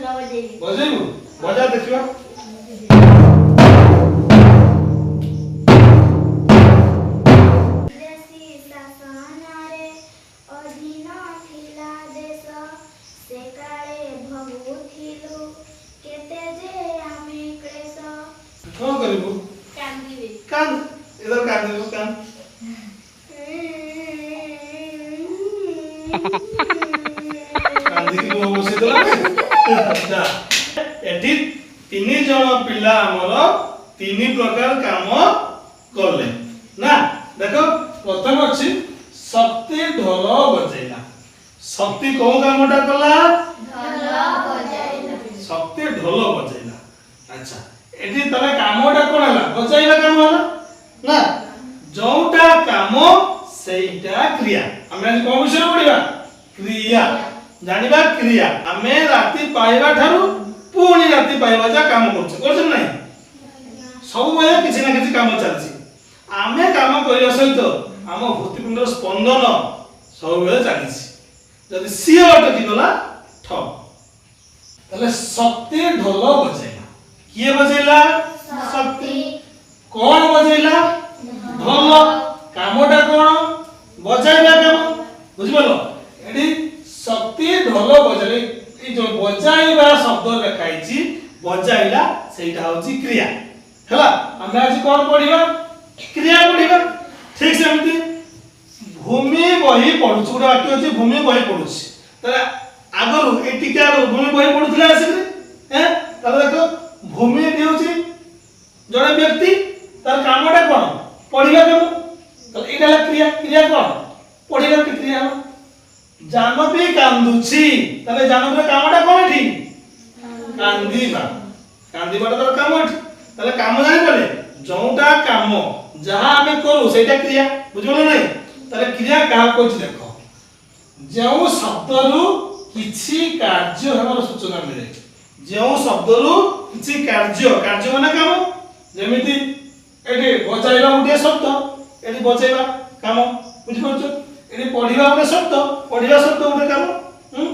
बजेबू बजा देखियो कौन करिबू कान इधर कान देबू कान कान देखि को बसे दला अच्छा एठी तीन जण पिला हमर तीन प्रकार काम करले ना देखो प्रथम अछि शक्ति ढोल बजेला शक्ति को कामटा कला शक्ति ढोल बजेला अच्छा एठी तले कामटा कोन हला बजाइला काम हला ना जोटा काम सेटा क्रिया हमें आज कोन विषय पढिबा क्रिया जानिबा क्रिया हमें राती पाइबा थारु पूणी राती पाइबा जा काम करछ करछ नै सब बेले किछि ना किछि काम चलछि आमे काम करिया सहित आम हृदपिंडर स्पंदन सब बेले चलिछि जदि सी अटकी गला ठ तले शक्ति ढोल बजेला किए बजेला शक्ति कौन बजेला ढोल कामटा कौन बजाइला काम बुझि पालो एडी शक्ति ढोल बजेले ई जो बजाइबा शब्द लिखाई छी बजाइला सेटा होची क्रिया हला हम आज कौन पढिबा क्रिया पढिबा ठीक सेमती भूमि बही पढुछ गुडा वाक्य होची भूमि बही पढुछ तले आगरु ए टिका भूमि बही पढुथला आसीले हैं तले देखो भूमि देउची जड़े व्यक्ति तार कामटा कोन पढिबा केम तले एटा क्रिया क्रिया कोन पढिबा के क्रिया जानबी कांदुची तले जानबी कामटा कोन थी कांदीबा कांदीबाटा तर काम थी तले काम जानि पले जोटा काम जहां हमें करू सेटा क्रिया बुझलो नै तले क्रिया का कोच देखो जो शब्दरु किछि कार्य हमर सूचना मिले जो शब्दरु किछि कार्य कार्य माने काम जेमिति एठी बजाइबा उठे शब्द एठी बजाइबा काम बुझि परछो एठी पढिबा उठे शब्द पढिबा शब्द उठे काम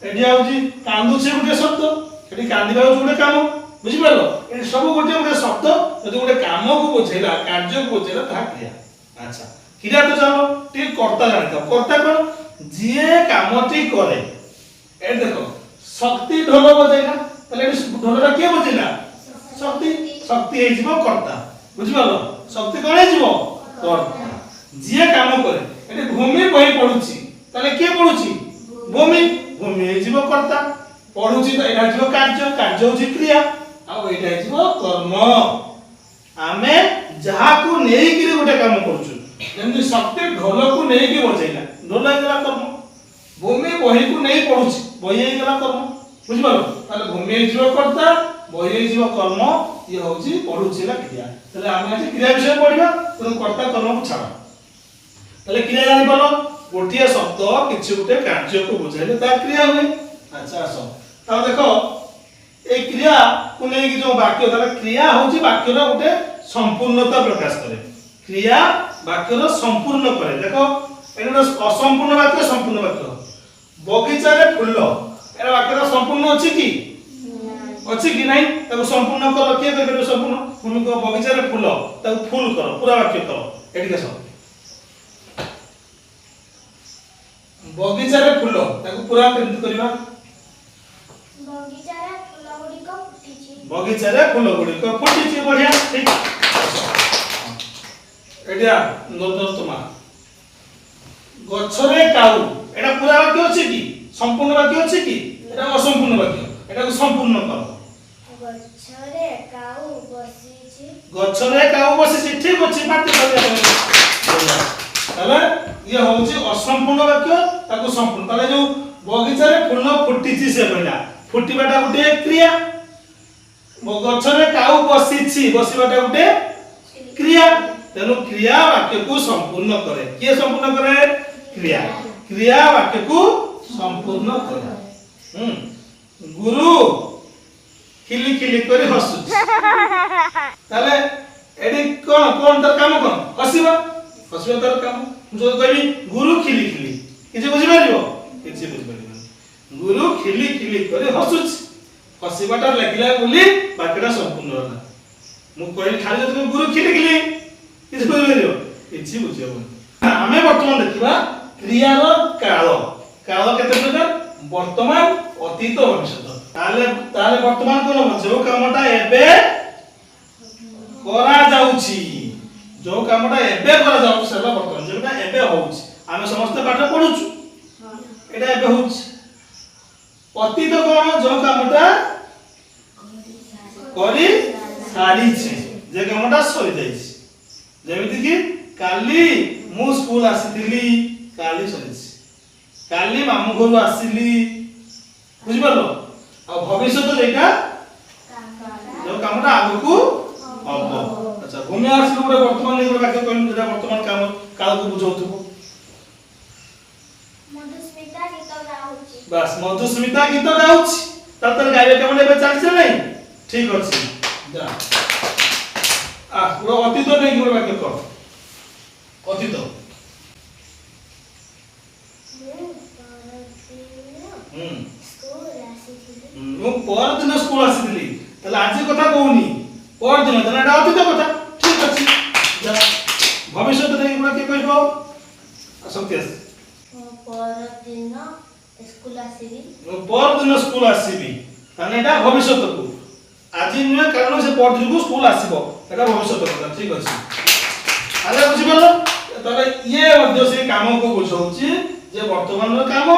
एठी आउजी कांदुछे उठे शब्द एठी कांदिबा उठे काम बुझि परलो एठी सब उठे उठे शब्द जदि उठे काम को बुझेला कार्य को बुझेला ता क्रिया अच्छा क्रिया तो जानो टी कर्ता जानितो कर्ता कोन जिए कामटी करे ए देखो शक्ति ढोल बजाइला तले ढोलटा के बजेला शक्ति शक्ति हे जीव कर्ता बुझि पालो शक्ति कोन हे जीव कर्ता जिए काम करे एटे भूमि बही पढुची तले के पढुची भूमि भूमि हे जीव कर्ता पढुची त एटा जीव कार्य कार्य होची क्रिया आ एटा हे जीव कर्म आमे जहा को नेई कि गोटे काम करछु जेमि शक्ति ढोल को नेई कि बजाइला ढोल हेला कर्म भूमि बही को नेई पढुची बही हेला कर्म बुझि पालो ताले भूमि हे जीव कर्ता बही हे जीव कर्म ये होची पढुचीला क्रिया तले आमे आज क्रिया विषय पढिबा तो कर्ता कर्म को छाड़ तले क्रिया जानि पालो गोटिया शब्द किछि गोटे कार्य को बुझाइले ता क्रिया होय अच्छा आसो ता देखो ए क्रिया को नै कि जो वाक्य ताले क्रिया होची वाक्य रो गोटे संपूर्णता प्रकाश करे क्रिया वाक्य रो संपूर्ण करे देखो एनो असंपूर्ण वाक्य संपूर्ण वाक्य बगीचा रे फूल एरा वाक्य रो संपूर्ण अछि कि नहीं ताको संपूर्ण कर के करे संपूर्ण भूमि को बगीचा रे फूल ताको फूल करो पूरा वाक्य करो एठी के सब बगीचा रे फूल ताको पूरा केंद्र करबा बगीचा रे फूल गुडी को फुटिची बढ़िया ठीक एडिया नोदस्तमा गछरे काउ एटा पूरा वाक्य अछि कि संपूर्ण वाक्य अछि कि एटा असंपूर्ण वाक्य एटा को संपूर्ण करो गछरे काउ बसिछि ठीक अछि मात्र करिया तले ये होछि असंपूर्ण वाक्य ताको संपूर्ण तले जो बगीचा रे फूल फुटिछि से पहिला फुटिबाटा गुटे क्रिया गछरे काउ बसिछि बसिबाटा गुटे क्रिया तेनु क्रिया वाक्य को संपूर्ण करे के संपूर्ण करे क्रिया क्रिया वाक्य को संपूर्ण करे गुरु खिली खिली करे हसु ताले एडी कोन कोन तर काम कोन हसिबा हसिबा तर काम जो कहबी गुरु खिली खिली किजे बुझि पारिबो किजे बुझि पारिबो गुरु खिली खिली करे हसुछ ହସିବାଟା ଲେଖିଲା ବୋଲି ବାକ୍ୟଟା ସମ୍ପୂର୍ଣ୍ଣ ହେଲା। ମୁଁ କହିଲି ଖାଲି ଯଦି ଗୁରୁ କି ଲେଖିଲି କିଛି ବୁଝିପାରିବ କିଛି ବୁଝିହବନି। ଆମେ ବର୍ତ୍ତମାନ ଦେଖିବା କ୍ରିୟାର କାଳ। କାଳ କେତେ ପ୍ରକାର? ବର୍ତ୍ତମାନ, ଅତୀତ, ଭବିଷ୍ୟତ। ତାହେଲେ ବର୍ତ୍ତମାନ କୋନ ହବ? ଯୋଉ କାମଟା ଏବେ କରା ଯାଉଛି, ଯୋଉ କାମଟା ଏବେ କରା ଯାଉଛି ସେଟା ବର୍ତ୍ତମାନ, ଯୋଉଟା ଏବେ ହଉଛି। ଆମେ ସମସ୍ତେ ପାଠ ପଢୁଛୁ, এটা ଏବେ ହଉଛି। ଅତୀତ କୋନ? ଯୋଉ କାମଟା କରି ସାରିଛି, ଯେ କାମଟା ସରି ଯାଇଛି। ଯେମିତି କି କାଲି ମୁଁ ସ୍କୁଲ ଆସିଥିଲି, କାଲି ସରିଛି। କାଲି ମାମୁଁ ଘରୁ ଆସିଲି, ବୁଝିପାରିଲ? ଆଉ ଭବିଷ୍ୟତ ଯେଟା ଯୋଉ କାମଟା ଆଗକୁ ହବ। ଆଚ୍ଛା, ଭୂମି ଆସିଲୁ ଗୋଟେ ବର୍ତ୍ତମାନ ଗୋଟେ ବାକ୍ୟ କହିଲୁ ଯେଟା ବର୍ତ୍ତମାନ କାମ କାଳକୁ ବୁଝାଉଥିବ। ମଧୁସ୍ମିତା ଗୀତ ଗାଉଛି। ବାସ୍, ମଧୁସ୍ମିତା ଗୀତ ଗାଉଛି। ତାପରେ ଗାଇବା କାମ ଏବେ ଚାଲିছে ନାହିଁ? ঠিক ଅଛି। ଯା ଗୋଟେ ଅତୀତ ନେଇକି ଗୋଟେ ବାକ୍ୟ କହ। ଅତୀତ। ମୁଁ ପରଦିନ ସ୍କୁଲ ଆସିଥିଲି। ତାହେଲେ ଆଜି କଥା କହୁନି, ପରଦିନ, ତାହେଲେ এটা ଅତୀତ କଥା। ঠিক ଅଛି। ଯା ଭବିଷ୍ୟତ ନେଇକି ଗୋଟେ কি କହିବ? ଆସନ୍ତି ଆସ। ପରଦିନ ସ୍କୁଲ ଆସିବି। ମୁଁ ପରଦିନ ସ୍କୁଲ ଆସିବି, ତାହେଲେ এটা ଭବିଷ୍ୟତକୁ। ଆଜି ନୁହେଁ, କାରଣ ସେ ପରଦିନକୁ ସ୍କୁଲ ଆସିବ, এটা ଭବିଷ୍ୟତ କଥା। ঠিক ଅଛି। ଆରେ ବୁଝିପାରିଲ? ତାହେଲେ ଇଏ ମଧ୍ୟ ସେ କାମକୁ ବୁଝାଉଛି ଯେ ବର୍ତ୍ତମାନର କାମ,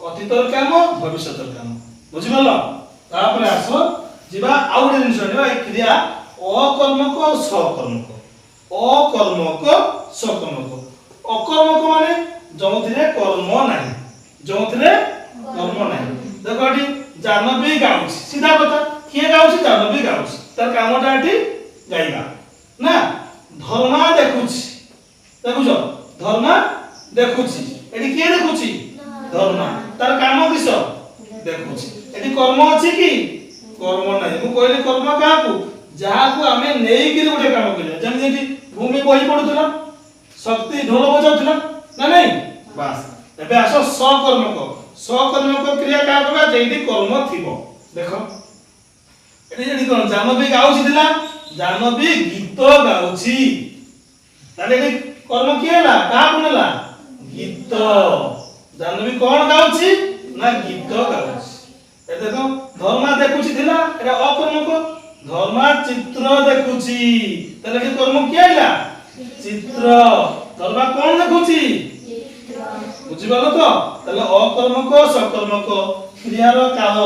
ଅତୀତର କାମ, ଭବିଷ୍ୟତର କାମ। ବୁଝିପାରିଲ? ତାପରେ ଆସ ଯିବା ଆଉ ଗୋଟେ ଜିନିଷ ଆଣିବା, ଏ କ୍ରିୟା ଅକର୍ମକ ଆଉ ସକର୍ମକ। ଅକର୍ମକ, ସକର୍ମକ। ଅକର୍ମକ ମାନେ ଯୋଉଥିରେ କର୍ମ ନାହିଁ, ଯୋଉଥିରେ କର୍ମ ନାହିଁ। ଦେଖ ଏଠି ଜାହ୍ନବୀ ଗାଉଛି, ସିଧା କଥା। କିଏ ଗାଉଛି? ଜାହ୍ନବୀ ଗାଉଛି। ତାର କାମଟା ଏଠି ଗାଇବା ନା। ଧର୍ମା ଦେଖୁଛି, ଦେଖୁଛ? ଧର୍ମା ଦେଖୁଛି। ଏଠି କିଏ ଦେଖୁଛି? ଧର୍ମା। ତାର କାମ କିସ? ଦେଖୁଛି। ଏଠି କର୍ମ ଅଛି କି? କର୍ମ ନାହିଁ। ମୁଁ କହିଲି କର୍ମ କାହାକୁ? ଯାହାକୁ ଆମେ ନେଇକି ଗୋଟେ କାମ କରିବା। ଯେମିତି ଏଠି ଭୂମି ବହି ପଢୁଥିଲା, ଶକ୍ତି ଢୋଲ ବଜାଉଥିଲା ନା ନାଇଁ? ବାସ୍। ଏବେ ଆସ ସକର୍ମକ। ସକର୍ମକ କ୍ରିୟା କାହା କହିବା? ଯେଇଠି କର୍ମ ଥିବ। ଦେଖ ଏଠି ଯେଠି କଣ ଜାହ୍ନବୀ ଗାଉଛି ଥିଲା, ଜାହ୍ନବୀ ଗୀତ ଗାଉଛି। ତାହେଲେ ଏଠି କର୍ମ କିଏ ହେଲା? କାହାକୁ ନେଲା? ଗୀତ। ଜାହ୍ନବୀ କଣ ଗାଉଛି? ନା ଗୀତ ଗାଉଛି। ଏ ଦେଖ ଧର୍ମା ଦେଖୁଛି ଥିଲା, এটা ଅକର୍ମକ। ଧର୍ମା ଚିତ୍ର ଦେଖୁଛି, ତାହେଲେ ଏଠି କର୍ମ କିଏ ହେଲା? ଚିତ୍ର। ଧର୍ମା କଣ ଦେଖୁଛି? ବୁଝିପାରିଲ ତ? ତାହେଲେ ଅକର୍ମକ, ସକର୍ମକ, କ୍ରିୟାର କାଳ,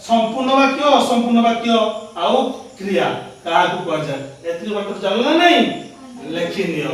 ସମ୍ପୂର୍ଣ୍ଣ ବାକ୍ୟ, ଅସମ୍ପୂର୍ଣ୍ଣ ବାକ୍ୟ ଆଉ କ୍ରିୟା କାହାକୁ କୁହାଯାଏ? ଏତିକି ବାକ୍ୟ ଜାଣିଲ ନା ନାହିଁ? ଲେଖି ନିଅ।